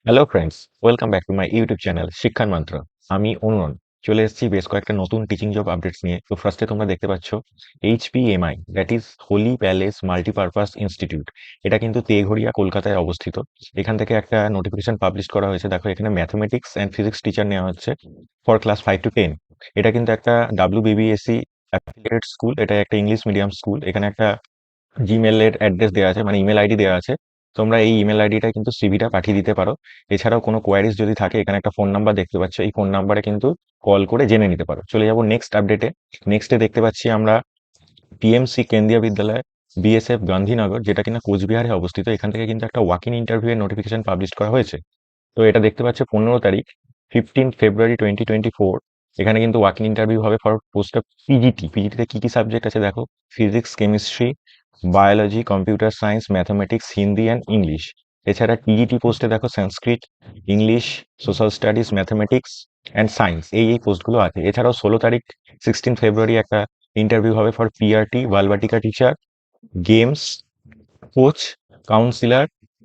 Hello friends, welcome back to my YouTube channel শিক্ষার মন্ত্র। আমি অনুরণ চলে এসেছি বেশ কয়েকটা নতুন টিচিং জব আপডেটস নিয়ে। তো ফার্স্টে তোমরা দেখতে পাচ্ছ HPMI, that is Holy Palace Multipurpose Institute. এটা কিন্তু তেঘড়িয়া কলকাতায় অবস্থিত। এখান থেকে একটা নোটিফিকেশন পাবলিশ করা হয়েছে। দেখো এখানে ম্যাথমেটিক্স অ্যান্ড ফিজিক্স টিচার নেওয়া হচ্ছে ফর ক্লাস 5 to 10। এটা কিন্তু একটা WBBSC অ্যাফিলিয়েটেড স্কুল। এটা একটা ইংলিশ মিডিয়াম স্কুল। এখানে একটা জিমেল এর অ্যাড্রেস দেওয়া আছে, মানে ইমেল আইডি দেওয়া আছে। তোমরা এই ইমেল আইডিটা কিন্তু সিভিটা পাঠিয়ে দিতে পারো। এছাড়াও কোনো কোয়ারিজ যদি থাকে, এখানে একটা ফোন নাম্বার দেখতে পাচ্ছ, এই ফোন নাম্বারে কিন্তু কল করে জেনে নিতে পারো। চলে যাবো নেক্সট আপডেটে। নেক্সটে দেখতে পাচ্ছি আমরা PMC কেন্দ্রীয় বিদ্যালয়, BSF গান্ধীনগর, যেটা কিনা কোচবিহারে অবস্থিত। এখান থেকে কিন্তু একটা ওয়াক ইন ইন্টারভিউ এর নোটিফিকেশন পাবলিশ করা হয়েছে। তো এটা দেখতে পাচ্ছ 15 তারিখ, 15 ফেব্রুয়ারি 2024। এখানে কিন্তু ওয়াক ইন ইন্টারভিউ হবে ফর পোস্ট অফ পিজিটি। পিজিটিতে কি কি সাবজেক্ট আছে দেখো: physics, chemistry, biology, computer science, mathematics, Hindi and English. এছাড়া টিজিটি পোস্টে দেখো Sanskrit, English, social studies, mathematics and science, এই পোস্টগুলো আছে। এছাড়াও 16 তারিখ, 16 ফেব্রুয়ারি, একটা ইন্টারভিউ হবে for PRT Balvatika teacher, games coach, councillor,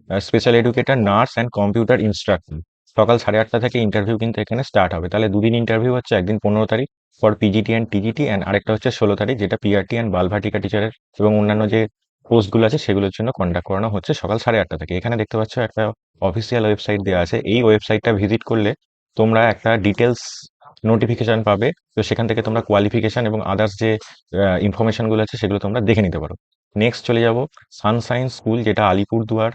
special educator, nurse and computer instructor. সকাল 8:30 থেকে ইন্টারভিউ কিন্তু এখানে স্টার্ট হবে। তাহলে দুদিন ইন্টারভিউ হচ্ছে, একদিন 15 তারিখ for PGT and TGT, and আরেকটা হচ্ছে 16 তারিখ, যেটা PRT অ্যান্ড বালভাটিকা টিচারের এবং অন্যান্য যে পোস্টগুলো আছে সেগুলোর জন্য কন্ডাক্ট করানো হচ্ছে সকাল 8:30 থেকে। এখানে দেখতে পাচ্ছ একটা অফিসিয়াল ওয়েবসাইট দেওয়া আছে। এই ওয়েবসাইটটা ভিজিট করলে তোমরা একটা ডিটেলস নোটিফিকেশন পাবে। তো সেখান থেকে তোমরা কোয়ালিফিকেশন এবং আদার্স যে ইনফরমেশনগুলো আছে সেগুলো তোমরা দেখে নিতে পারো। নেক্সট চলে যাব সানশাইন স্কুল, যেটা আলিপুরদুয়ার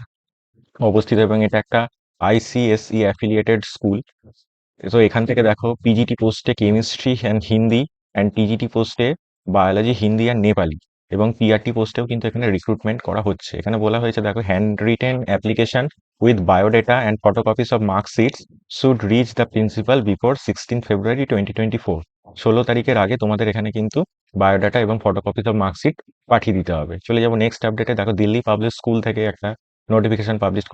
অবস্থিত এবং এটা একটা ICSE অ্যাফিলিয়েটেড স্কুল। তো এখান থেকে দেখো PGT পোস্টে chemistry and Hindi, and TGT পোস্টে বায়োলজি, হিন্দি অ্যান্ড নেপালি, এবং PRT পোস্টেও কিন্তু এখানে রিক্রুটমেন্ট করা হচ্ছে। এখানে বলা হয়েছে দেখো, hand written application with biodata and photocopies of marksheets should reach the principal before 16 ফেব্রুয়ারি 2024। 16 তারিখের আগে তোমাদের এখানে কিন্তু বায়োডাটা এবং ফটোকপিস অফ মার্কশিট পাঠিয়ে দিতে হবে। চলে যাবো নেক্সট আপডেটে। দেখো দিল্লি পাবলিক স্কুল থেকে একটা নোটিফিকেশন পাবলিশ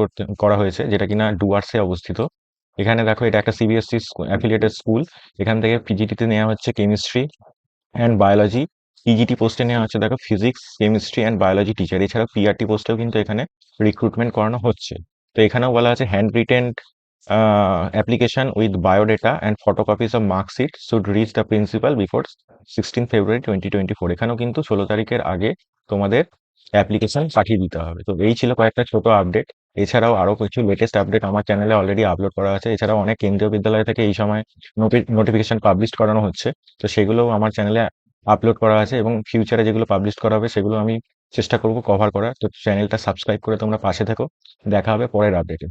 করা হয়েছে, যেটা কিনা ডুয়ার্সে অবস্থিত। এখানে দেখো এটা একটা CBSE অ্যাফিলিয়েটেড স্কুল। এখান থেকে PGT-তে নেওয়া হচ্ছে কেমিস্ট্রি অ্যান্ড বায়োলজি। TGT পোস্টে নেওয়া হচ্ছে দেখো physics, chemistry and biology teacher. এছাড়াও PRT পোস্টেও কিন্তু এখানে রিক্রুটমেন্ট করানো হচ্ছে। তো এখানেও বলা আছে hand written application with biodata and photocopies of marksheet should reach the principal before 16 ফেব্রুয়ারি 2024। এখানেও কিন্তু 16 তারিখের আগে তোমাদের অ্যাপ্লিকেশন পাঠিয়ে দিতে হবে। তো এই ছিল কয়েকটা ছোট আপডেট। এছাড়াও আরো কিছু লেটেস্ট আপডেট আমার চ্যানেলে অলরেডি আপলোড করা আছে। এছাড়াও অনেক কেন্দ্রীয় বিদ্যালয় থেকে এই সময় নোটিফিকেশন পাবলিশ করানো হচ্ছে। তো সেগুলোও আমার চ্যানেলে আপলোড করা আছে, এবং ফিউচারে যেগুলো পাবলিশ করা হবে সেগুলো আমি চেষ্টা করব কভার করার। তো চ্যানেলটা সাবস্ক্রাইব করে তোমরা পাশে থেকো। দেখা হবে পরের আপডেটে।